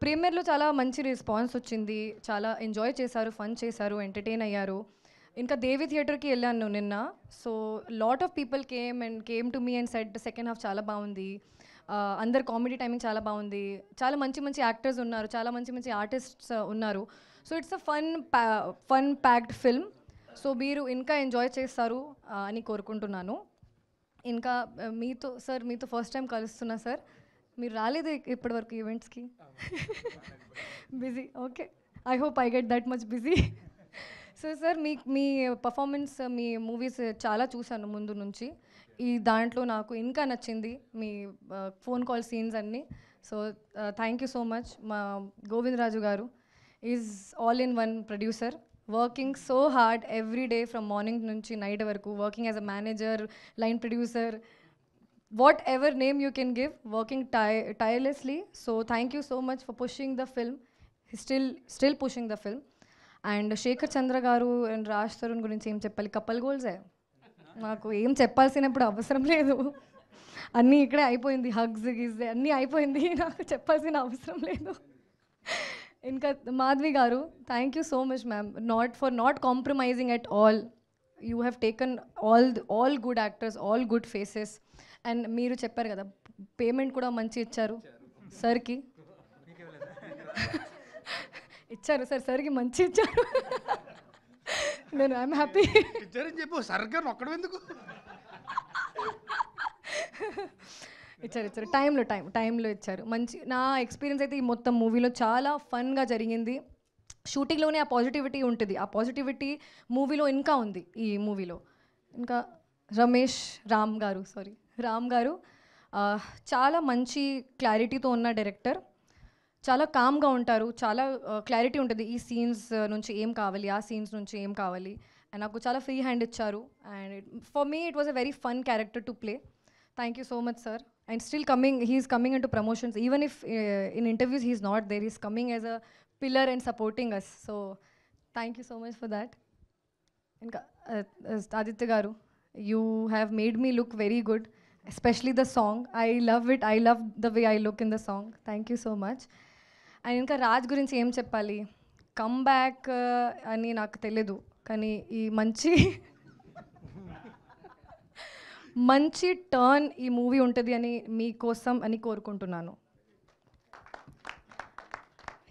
ప్రీమియర్‌లో చాలా మంచి రెస్పాన్స్ వచ్చింది. చాలా ఎంజాయ్ చేశారు, ఫన్ చేశారు, ఎంటర్‌టైన్ అయ్యారు. ఇంకా దేవి థియేటర్‌కి ఎళ్ళాను నిన్న. So, lot of people came to me and said second half చాలా బావుంది. అందరి కామెడీ టైమింగ్ చాలా బావుంది. చాలా మంచి మంచి యాక్టర్స్ ఉన్నారు. చాలా మంచి మంచి ఆర్టిస్ట్స్ ఉన్నారు. So, it's a fun packed film. So, మీరు ఇంకా ఎంజాయ్ చేస్తారు అని కోరుకుంటున్నాను. ఇంకా మీతో ఫస్ట్ టైం కలుస్తున్నా సార్. మీరు రాలేదు ఇప్పటివరకు ఈవెంట్స్‌కి. Busy. Okay. I hope I get that much busy. So sir మీ పర్ఫార్మెన్స్ మీ మూవీస్ చాలా చూసాను ముందు నుంచి. ఈ దాంట్లో నాకు ఇంకా నచ్చింది మీ ఫోన్ కాల్ సీన్స్ అన్నీ. So thank you so much. మా Govindaraju garu is all in one producer. Working so hard every day from morning నుంచి నైట్ వరకు, working as a manager, line producer, whatever name you can give, working tirelessly. So thank you so much for pushing the film. He's still pushing the film. And Shekhar Chandra garu and Raj Tarun gurinchi em cheppali, couple goals ఏ నాకు ఏం చెప్పాల్సినప్పుడు అవసరం లేదు. అన్నీ ఇక్కడే అయిపోయింది. Hugs గిజ్ అన్నీ అయిపోయింది. నాకు చెప్పాల్సిన అవసరం లేదు. ఇంకా మాధవి గారు, thank you so much ma'am, not compromising at all. You have taken all good actors, all good faces. And మీరు చెప్పారు కదా, పేమెంట్ కూడా మంచి ఇచ్చారు సార్కి. ఇచ్చారు సార్, సార్కి మంచి ఇచ్చారు. నేను ఐఎమ్ హ్యాపీ. ఇచ్చారని చెప్పు, సరిగ్గా నొక్కడం ఎందుకు? ఇచ్చారు టైంలో ఇచ్చారు. మంచి నా ఎక్స్పీరియన్స్ అయితే ఈ మొత్తం మూవీలో చాలా ఫన్గా జరిగింది. షూటింగ్లోనే ఆ పాజిటివిటీ ఉంటుంది. ఆ పాజిటివిటీ మూవీలో ఇంకా ఉంది. ఈ మూవీలో ఇంకా రామ్ గారు చాలా మంచి క్లారిటీతో ఉన్న డైరెక్టర్. చాలా కామ్గా ఉంటారు. చాలా క్లారిటీ ఉంటుంది. ఈ సీన్స్ నుంచి ఏం కావాలి, ఆ సీన్స్ నుంచి ఏం కావాలి. అండ్ నాకు చాలా ఫ్రీ హ్యాండ్ ఇచ్చారు. And for me it was a very fun character to play. Thank you so much sir. And he's coming in to promotions. Even if in interviews he's not there, he's coming as a pillar and supporting us. So thank you so much for that. ఇంకా ఆదిత్య గారు, you have made me look very good, especially the song. I love it. I love the way I look in the song. Thank you so much. And ఇంకా రాజ్ గురించి ఏం చెప్పాలి, come back అని నాకు తెలీదు, కానీ ఈ మంచి టర్న్ ఈ మూవీ ఉంటుంది అని మీకోసం అని కోరుకుంటున్నాను.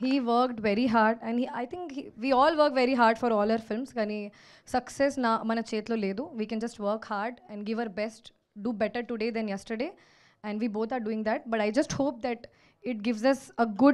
He worked very hard and I think we all work very hard for all our films. Kani success na mana chetlo ledu. We can just work hard and give our best, do better today than yesterday, and we both are doing that. But I just hope that it gives us a good